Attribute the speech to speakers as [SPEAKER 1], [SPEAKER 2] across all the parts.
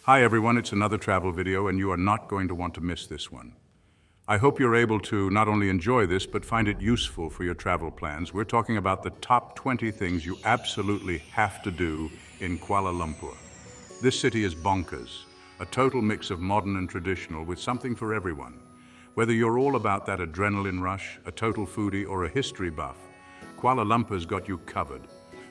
[SPEAKER 1] Hi everyone, it's another travel video and you are not going to want to miss this one. I hope you're able to not only enjoy this, but find it useful for your travel plans. We're talking about the top 20 things you absolutely have to do in Kuala Lumpur. This city is bonkers, a total mix of modern and traditional with something for everyone. Whether you're all about that adrenaline rush, a total foodie, or a history buff, Kuala Lumpur's got you covered.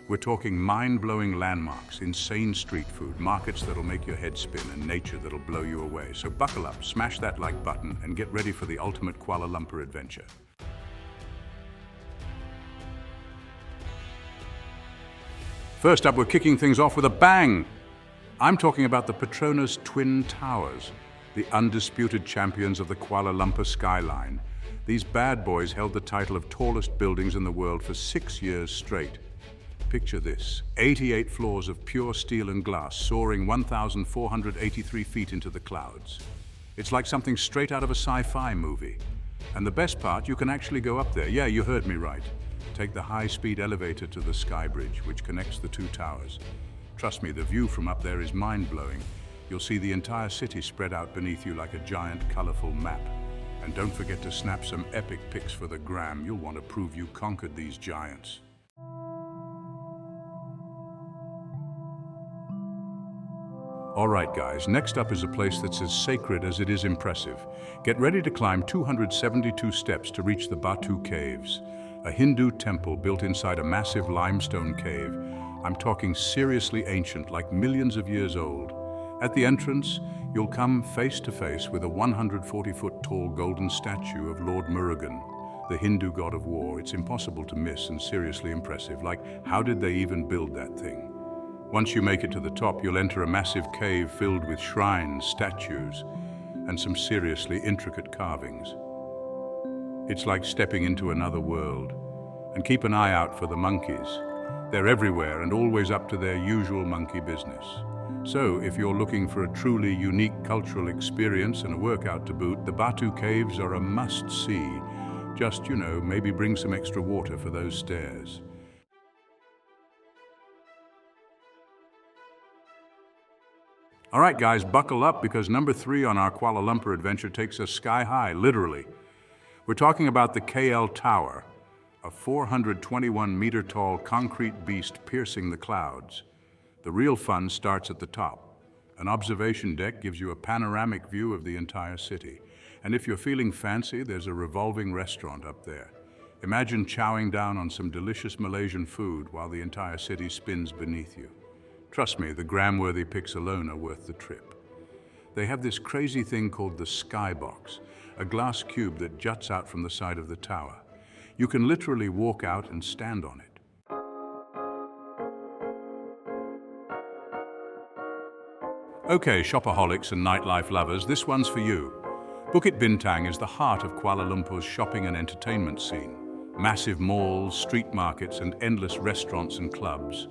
[SPEAKER 1] We're talking mind-blowing landmarks, insane street food, markets that'll make your head spin, and nature that'll blow you away. So buckle up, smash that like button, and get ready for the ultimate Kuala Lumpur adventure. First up, we're kicking things off with a bang. I'm talking about the Petronas Twin Towers, the undisputed champions of the Kuala Lumpur skyline. These bad boys held the title of tallest buildings in the world for 6 years straight. Picture this, 88 floors of pure steel and glass soaring 1,483 feet into the clouds. It's like something straight out of a sci-fi movie. And the best part, you can actually go up there. Yeah, you heard me right. Take the high-speed elevator to the sky bridge, which connects the two towers. Trust me, the view from up there is mind-blowing. You'll see the entire city spread out beneath you like a giant, colorful map. And don't forget to snap some epic pics for the gram. You'll want to prove you conquered these giants. All right, guys, next up is a place that's as sacred as it is impressive. Get ready to climb 272 steps to reach the Batu Caves, a Hindu temple built inside a massive limestone cave. I'm talking seriously ancient, like millions of years old. At the entrance, you'll come face to face with a 140-foot-tall golden statue of Lord Murugan, the Hindu god of war. It's impossible to miss and seriously impressive. Like, how did they even build that thing? Once you make it to the top, you'll enter a massive cave filled with shrines, statues, and some seriously intricate carvings. It's like stepping into another world. And keep an eye out for the monkeys. They're everywhere and always up to their usual monkey business. So, if you're looking for a truly unique cultural experience and a workout to boot, the Batu Caves are a must-see. Just, maybe bring some extra water for those stairs. All right, guys, buckle up because number 3 on our Kuala Lumpur adventure takes us sky high, literally. We're talking about the KL Tower, a 421-meter-tall concrete beast piercing the clouds. The real fun starts at the top. An observation deck gives you a panoramic view of the entire city. And if you're feeling fancy, there's a revolving restaurant up there. Imagine chowing down on some delicious Malaysian food while the entire city spins beneath you. Trust me, the gram-worthy pics alone are worth the trip. They have this crazy thing called the skybox, a glass cube that juts out from the side of the tower. You can literally walk out and stand on it. Okay, shopaholics and nightlife lovers, this one's for you. Bukit Bintang is the heart of Kuala Lumpur's shopping and entertainment scene. Massive malls, street markets, and endless restaurants and clubs.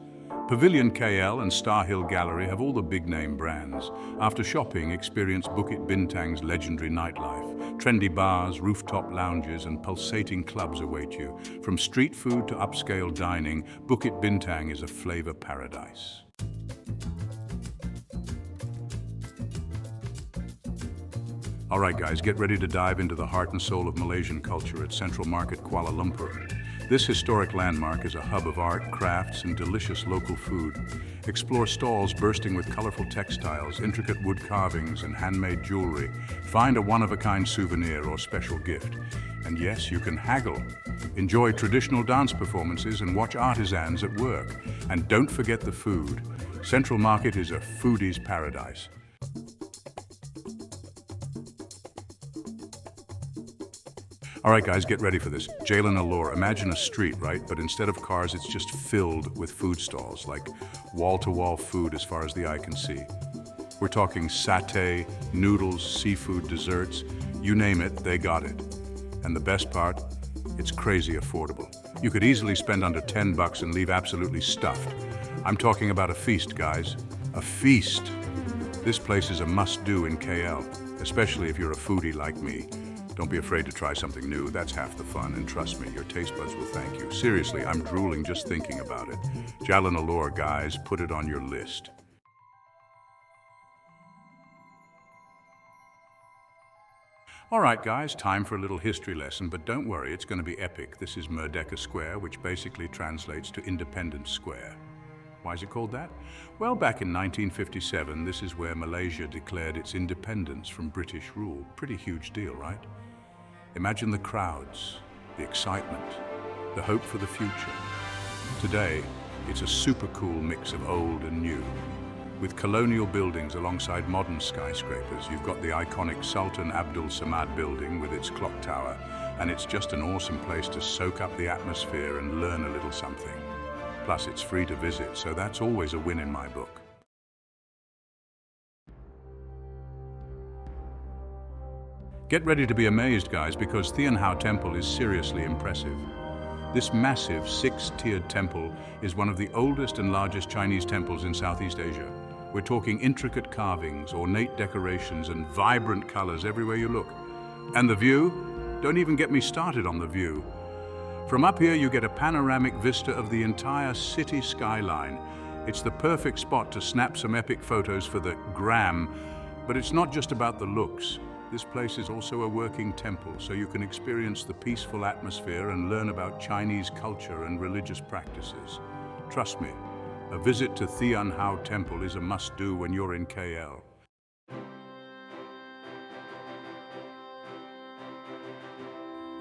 [SPEAKER 1] Pavilion KL and Star Hill Gallery have all the big-name brands. After shopping, experience Bukit Bintang's legendary nightlife. Trendy bars, rooftop lounges, and pulsating clubs await you. From street food to upscale dining, Bukit Bintang is a flavor paradise. All right, guys, get ready to dive into the heart and soul of Malaysian culture at Central Market, Kuala Lumpur. This historic landmark is a hub of art, crafts, and delicious local food. Explore stalls bursting with colorful textiles, intricate wood carvings, and handmade jewelry. Find a one-of-a-kind souvenir or special gift. And yes, you can haggle. Enjoy traditional dance performances and watch artisans at work. And don't forget the food. Central Market is a foodie's paradise. All right, guys, get ready for this. Jalan Alor. Imagine a street, right? But instead of cars, it's just filled with food stalls, like wall-to-wall food as far as the eye can see. We're talking satay, noodles, seafood, desserts. You name it, they got it. And the best part? It's crazy affordable. You could easily spend under $10 and leave absolutely stuffed. I'm talking about a feast, guys. A feast. This place is a must-do in KL, especially if you're a foodie like me. Don't be afraid to try something new. That's half the fun, and trust me, your taste buds will thank you. Seriously, I'm drooling just thinking about it. Jalan Alor, guys, put it on your list. All right, guys, time for a little history lesson, but don't worry, it's going to be epic. This is Merdeka Square, which basically translates to Independence Square. Why is it called that? Well, back in 1957, this is where Malaysia declared its independence from British rule. Pretty huge deal, right? Imagine the crowds, the excitement, the hope for the future. Today, it's a super cool mix of old and new. With colonial buildings alongside modern skyscrapers, you've got the iconic Sultan Abdul Samad building with its clock tower, and it's just an awesome place to soak up the atmosphere and learn a little something. Plus, it's free to visit, so that's always a win in my book. Get ready to be amazed, guys, because Thian Hao Temple is seriously impressive. This massive six-tiered temple is one of the oldest and largest Chinese temples in Southeast Asia. We're talking intricate carvings, ornate decorations, and vibrant colors everywhere you look. And the view? Don't even get me started on the view. From up here, you get a panoramic vista of the entire city skyline. It's the perfect spot to snap some epic photos for the gram, but it's not just about the looks. This place is also a working temple, so you can experience the peaceful atmosphere and learn about Chinese culture and religious practices. Trust me, a visit to Thian Hao Temple is a must-do when you're in KL.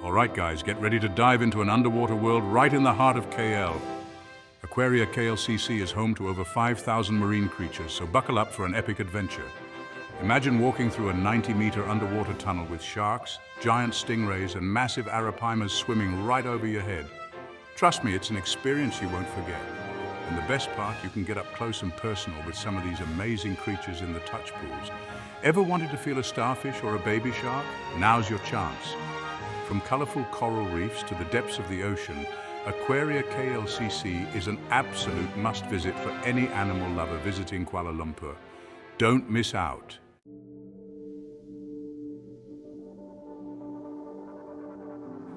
[SPEAKER 1] All right, guys, get ready to dive into an underwater world right in the heart of KL. Aquaria KLCC is home to over 5,000 marine creatures, so buckle up for an epic adventure. Imagine walking through a 90-meter underwater tunnel with sharks, giant stingrays, and massive arapaimas swimming right over your head. Trust me, it's an experience you won't forget. And the best part, you can get up close and personal with some of these amazing creatures in the touch pools. Ever wanted to feel a starfish or a baby shark? Now's your chance. From colorful coral reefs to the depths of the ocean, Aquaria KLCC is an absolute must-visit for any animal lover visiting Kuala Lumpur. Don't miss out.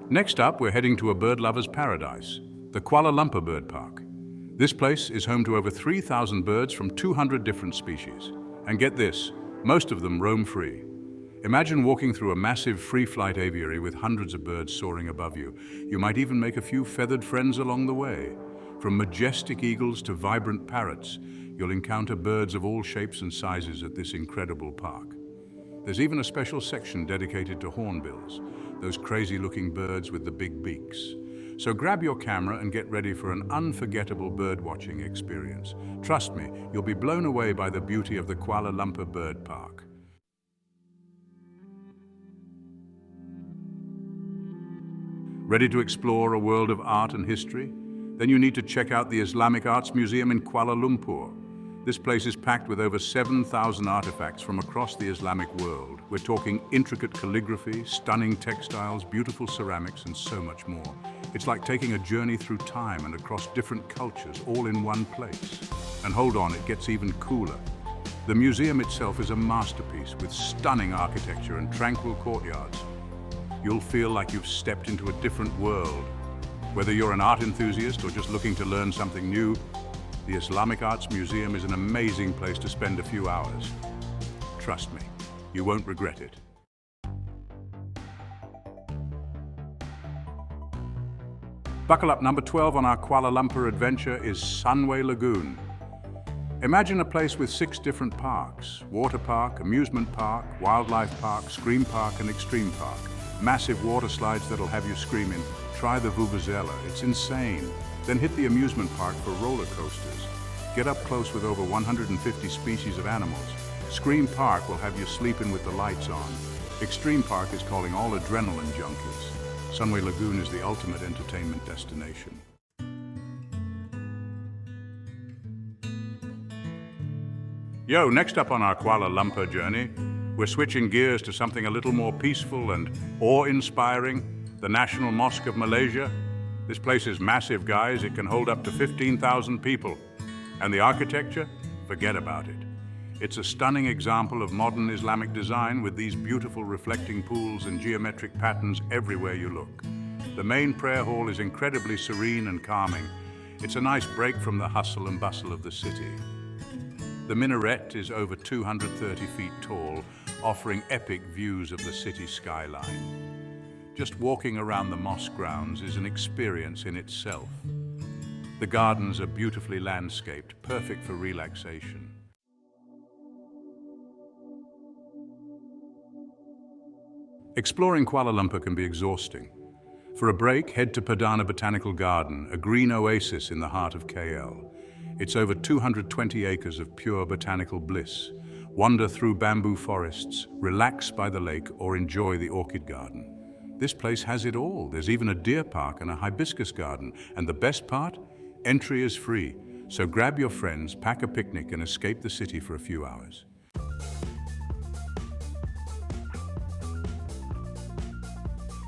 [SPEAKER 1] Next up, we're heading to a bird lover's paradise, the Kuala Lumpur Bird Park. This place is home to over 3,000 birds from 200 different species. And get this, most of them roam free. Imagine walking through a massive free-flight aviary with hundreds of birds soaring above you. You might even make a few feathered friends along the way. From majestic eagles to vibrant parrots, you'll encounter birds of all shapes and sizes at this incredible park. There's even a special section dedicated to hornbills, those crazy-looking birds with the big beaks. So grab your camera and get ready for an unforgettable bird-watching experience. Trust me, you'll be blown away by the beauty of the Kuala Lumpur Bird Park. Ready to explore a world of art and history? Then you need to check out the Islamic Arts Museum in Kuala Lumpur. This place is packed with over 7,000 artifacts from across the Islamic world. We're talking intricate calligraphy, stunning textiles, beautiful ceramics, and so much more. It's like taking a journey through time and across different cultures, all in one place. And hold on, it gets even cooler. The museum itself is a masterpiece with stunning architecture and tranquil courtyards. You'll feel like you've stepped into a different world. Whether you're an art enthusiast or just looking to learn something new, the Islamic Arts Museum is an amazing place to spend a few hours. Trust me, you won't regret it. Buckle up, number 12 on our Kuala Lumpur adventure is Sunway Lagoon. Imagine a place with 6 different parks: water park, amusement park, wildlife park, scream park, and extreme park. Massive water slides that'll have you screaming. Try the Vuvuzela, it's insane. Then hit the amusement park for roller coasters. Get up close with over 150 species of animals. Scream Park will have you sleeping with the lights on. Extreme Park is calling all adrenaline junkies. Sunway Lagoon is the ultimate entertainment destination. Yo, next up on our Kuala Lumpur journey, we're switching gears to something a little more peaceful and awe-inspiring, the National Mosque of Malaysia. This place is massive, guys. It can hold up to 15,000 people. And the architecture? Forget about it. It's a stunning example of modern Islamic design with these beautiful reflecting pools and geometric patterns everywhere you look. The main prayer hall is incredibly serene and calming. It's a nice break from the hustle and bustle of the city. The minaret is over 230 feet tall, offering epic views of the city skyline. Just walking around the mosque grounds is an experience in itself. The gardens are beautifully landscaped, perfect for relaxation. Exploring Kuala Lumpur can be exhausting. For a break, head to Perdana Botanical Garden, a green oasis in the heart of KL. It's over 220 acres of pure botanical bliss. Wander through bamboo forests, relax by the lake, or enjoy the orchid garden. This place has it all. There's even a deer park and a hibiscus garden. And the best part? Entry is free. So grab your friends, pack a picnic, and escape the city for a few hours.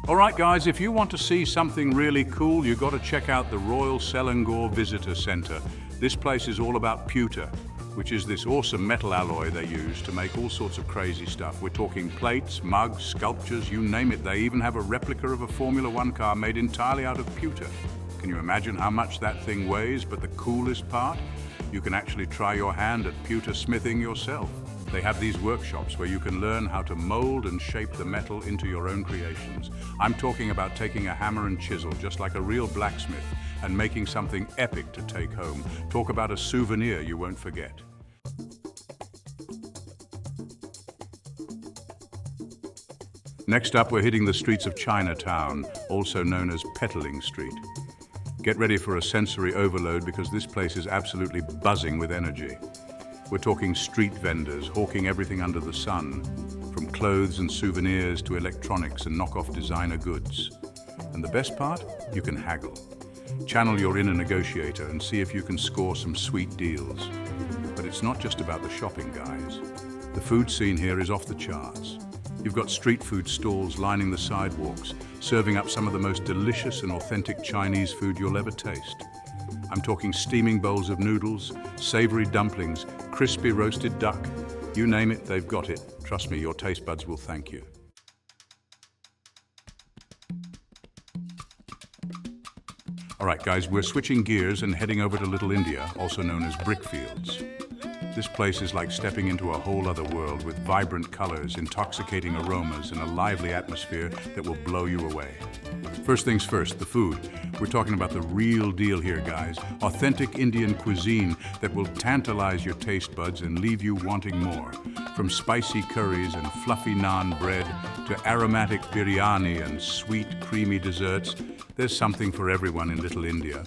[SPEAKER 1] All right, guys, if you want to see something really cool, you've got to check out the Royal Selangor Visitor Centre. This place is all about pewter, which is this awesome metal alloy they use to make all sorts of crazy stuff. We're talking plates, mugs, sculptures, you name it. They even have a replica of a Formula One car made entirely out of pewter. Can you imagine how much that thing weighs? But the coolest part? You can actually try your hand at pewter smithing yourself. They have these workshops where you can learn how to mold and shape the metal into your own creations. I'm talking about taking a hammer and chisel, just like a real blacksmith, and making something epic to take home. Talk about a souvenir you won't forget. Next up, we're hitting the streets of Chinatown, also known as Petaling Street. Get ready for a sensory overload because this place is absolutely buzzing with energy. We're talking street vendors hawking everything under the sun, from clothes and souvenirs to electronics and knockoff designer goods. And the best part? You can haggle. Channel your inner negotiator and see if you can score some sweet deals. But it's not just about the shopping, guys. The food scene here is off the charts. You've got street food stalls lining the sidewalks, serving up some of the most delicious and authentic Chinese food you'll ever taste. I'm talking steaming bowls of noodles, savory dumplings, crispy roasted duck. You name it, they've got it. Trust me, your taste buds will thank you. All right, guys, we're switching gears and heading over to Little India, also known as Brickfields. This place is like stepping into a whole other world with vibrant colors, intoxicating aromas, and a lively atmosphere that will blow you away. First things first, the food. We're talking about the real deal here, guys. Authentic Indian cuisine that will tantalize your taste buds and leave you wanting more. From spicy curries and fluffy naan bread to aromatic biryani and sweet, creamy desserts, there's something for everyone in Little India.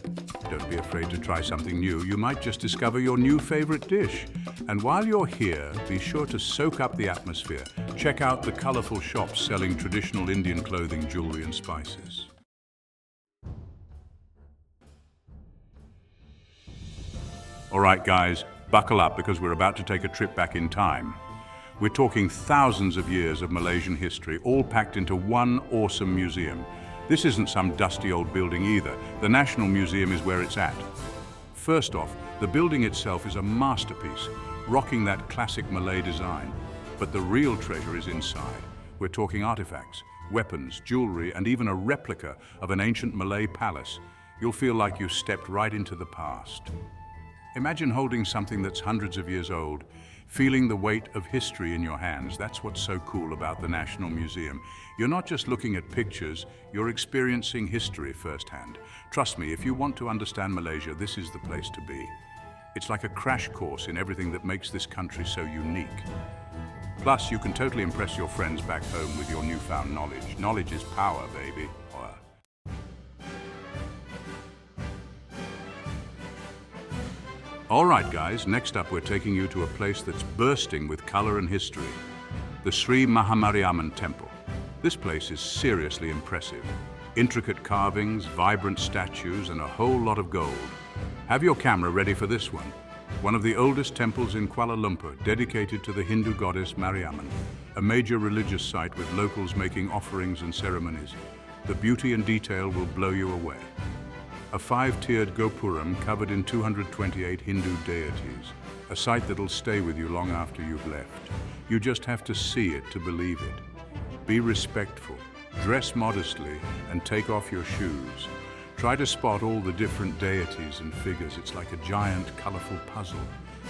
[SPEAKER 1] Don't be afraid to try something new. You might just discover your new favorite dish. And while you're here, be sure to soak up the atmosphere. Check out the colorful shops selling traditional Indian clothing, jewelry, and spices. All right, guys, buckle up because we're about to take a trip back in time. We're talking thousands of years of Malaysian history, all packed into one awesome museum. This isn't some dusty old building either. The National Museum is where it's at. First off, the building itself is a masterpiece, rocking that classic Malay design. But the real treasure is inside. We're talking artifacts, weapons, jewelry, and even a replica of an ancient Malay palace. You'll feel like you stepped right into the past. Imagine holding something that's hundreds of years old, feeling the weight of history in your hands. That's what's so cool about the National Museum. You're not just looking at pictures, you're experiencing history firsthand. Trust me, if you want to understand Malaysia, this is the place to be. It's like a crash course in everything that makes this country so unique. Plus, you can totally impress your friends back home with your newfound knowledge. Knowledge is power, baby. All right, guys, next up we're taking you to a place that's bursting with color and history. The Sri Mahamariamman Temple. This place is seriously impressive. Intricate carvings, vibrant statues, and a whole lot of gold. Have your camera ready for this one. One of the oldest temples in Kuala Lumpur, dedicated to the Hindu goddess Mariamman, a major religious site with locals making offerings and ceremonies. The beauty and detail will blow you away. A 5-tiered gopuram covered in 228 Hindu deities, a sight that'll stay with you long after you've left. You just have to see it to believe it. Be respectful, dress modestly, and take off your shoes. Try to spot all the different deities and figures. It's like a giant, colorful puzzle.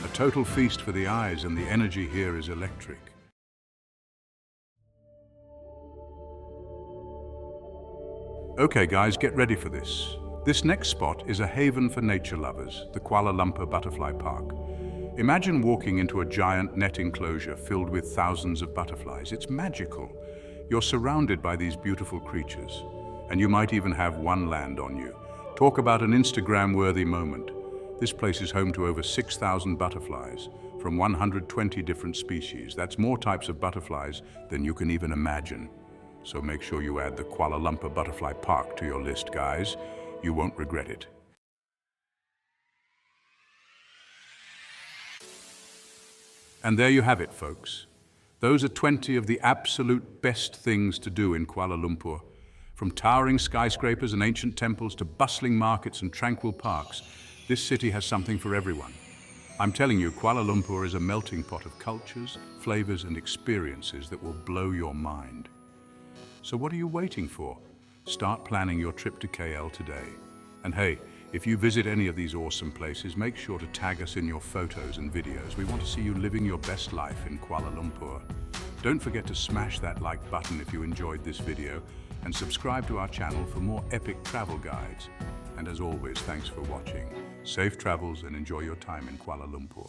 [SPEAKER 1] A total feast for the eyes, and the energy here is electric. Okay guys, get ready for this. This next spot is a haven for nature lovers, the Kuala Lumpur Butterfly Park. Imagine walking into a giant net enclosure filled with thousands of butterflies. It's magical. You're surrounded by these beautiful creatures, and you might even have one land on you. Talk about an Instagram-worthy moment. This place is home to over 6,000 butterflies from 120 different species. That's more types of butterflies than you can even imagine. So make sure you add the Kuala Lumpur Butterfly Park to your list, guys. You won't regret it. And there you have it, folks. Those are 20 of the absolute best things to do in Kuala Lumpur. From towering skyscrapers and ancient temples to bustling markets and tranquil parks, this city has something for everyone. I'm telling you, Kuala Lumpur is a melting pot of cultures, flavors, and experiences that will blow your mind. So what are you waiting for? Start planning your trip to KL today. And hey, if you visit any of these awesome places, make sure to tag us in your photos and videos. We want to see you living your best life in Kuala Lumpur. Don't forget to smash that like button if you enjoyed this video, and subscribe to our channel for more epic travel guides. And as always, thanks for watching. Safe travels and enjoy your time in Kuala Lumpur.